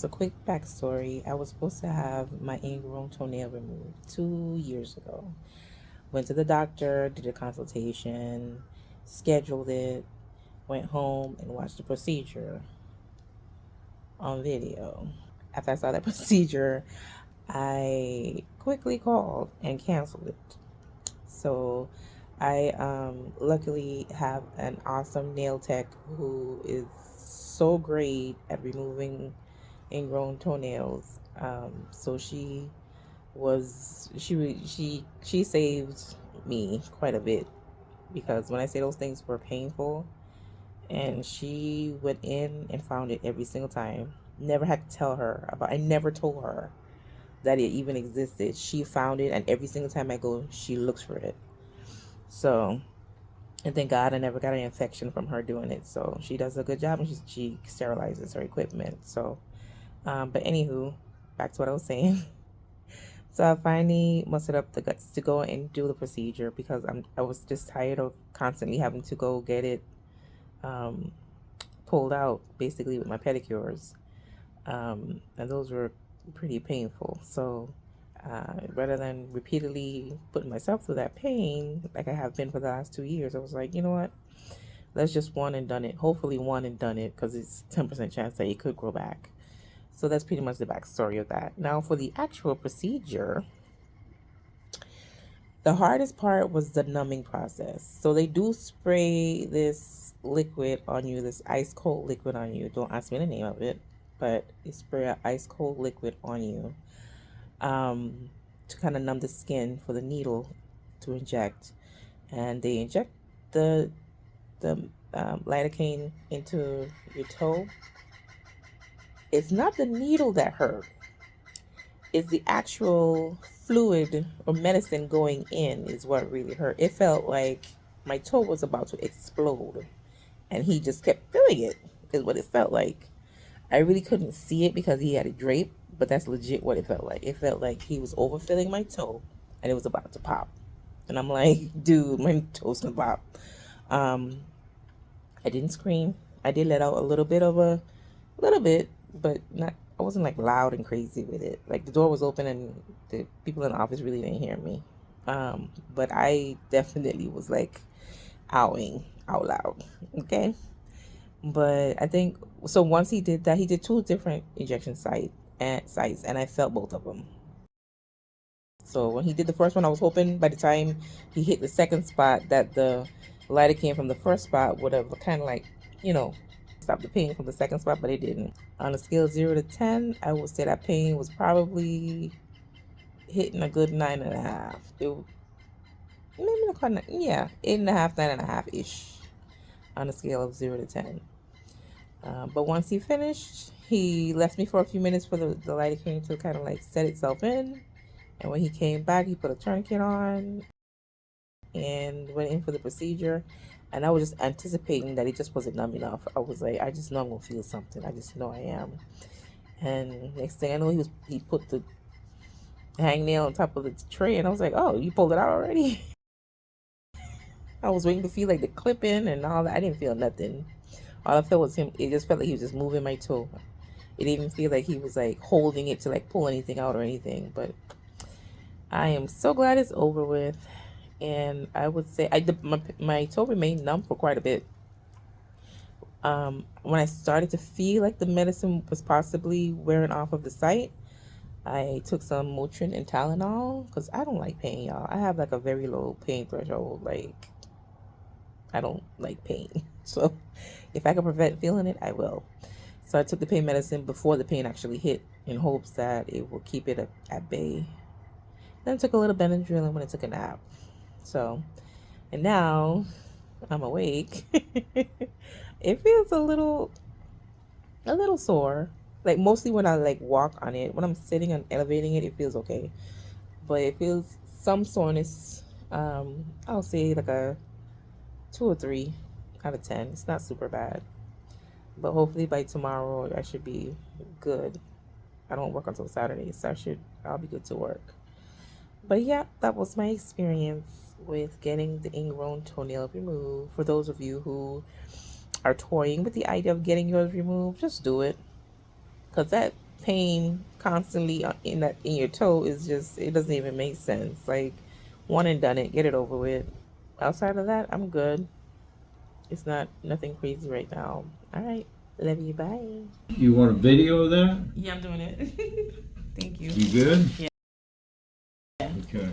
So quick backstory. I was supposed to have my ingrown toenail removed 2 years ago. Went to the doctor, did a consultation, scheduled it, went home and watched the procedure on video. After I saw that procedure, I quickly called and canceled it. So I luckily have an awesome nail tech who is so great at removing ingrown toenails. So she saved me quite a bit, because when I say those things were painful, and she went in and found it every single time. Never had to tell her about. I never told her that it even existed. She found it, and every single time I go, she looks for it. So, and thank God I never got an infection from her doing it. So she does a good job, and she sterilizes her equipment. So, but anywho, back to what I was saying. So I finally mustered up the guts to go and do the procedure, because I was just tired of constantly having to go get it um, pulled out, basically with my pedicures, and those were pretty painful. So rather than repeatedly putting myself through that pain like I have been for the last 2 years, I was like, you know what? Let's just one and done it. Hopefully one and done it, because it's 10% chance that it could grow back. So that's pretty much the backstory of that. Now for the actual procedure, the hardest part was the numbing process. So they do spray this liquid on you, this ice cold liquid on you. Don't ask me the name of it, but they spray an ice cold liquid on you to kind of numb the skin for the needle to inject. And they inject the lidocaine into your toe. It's not the needle that hurt. It's the actual fluid or medicine going in is what really hurt. It felt like my toe was about to explode, and he just kept filling it, is what it felt like. I really couldn't see it because he had it draped, but that's legit what it felt like. It felt like he was overfilling my toe, and it was about to pop. And I'm like, dude, my toe's gonna pop. Um, I didn't scream. I did let out a little bit, but not. I wasn't like loud and crazy with it. Like the door was open and the people in the office really didn't hear me. But I definitely was like owing out loud. Okay. But I think so. Once he did that, he did two different injection sites, and I felt both of them. So when he did the first one, I was hoping by the time he hit the second spot that the lidocaine from the first spot would have kind of like, stop the pain from the second spot, but it didn't. On a scale of 0 to 10, I would say that pain was probably hitting a good 9.5. Maybe not quite, yeah, 8.5, 9.5 ish on a scale of 0 to 10. But once he finished, he left me for a few minutes for the lidocaine to kind of like set itself in. And when he came back, he put a tourniquet on and went in for the procedure. And I was just anticipating that it just wasn't numb enough. I was like, I just know I'm gonna feel something. I just know I am. And next thing I know, he put the hangnail on top of the tray, and I was like, oh, you pulled it out already? I was waiting to feel like the clipping and all that. I didn't feel nothing. All I felt was him. It just felt like he was just moving my toe. It didn't even feel like he was like holding it to like pull anything out or anything. But I am so glad it's over with. And I would say my toe remained numb for quite a bit. When I started to feel like the medicine was possibly wearing off of the site, I took some Motrin and Tylenol, because I don't like pain, y'all. I have like a very low pain threshold. Like, I don't like pain. So if I can prevent feeling it, I will. So I took the pain medicine before the pain actually hit, in hopes that it will keep it at bay. Then I took a little Benadryl when I took a nap. So, and now I'm awake. It feels a little sore. Like mostly when I like walk on it. When I'm sitting and elevating it, it feels okay. But it feels some soreness. I'll say like a 2 or 3 out of 10. It's not super bad. But hopefully by tomorrow I should be good. I don't work until Saturday, so I'll be good to work. But yeah, that was my experience with getting the ingrown toenail removed. For those of you who are toying with the idea of getting yours removed, just do it. Because that pain constantly in your toe is just, it doesn't even make sense. Like, one and done it, get it over with. Outside of that, I'm good. It's not nothing crazy right now. All right, love you, bye. You want a video of that? Yeah, I'm doing it. Thank you. You good? Yeah. Okay.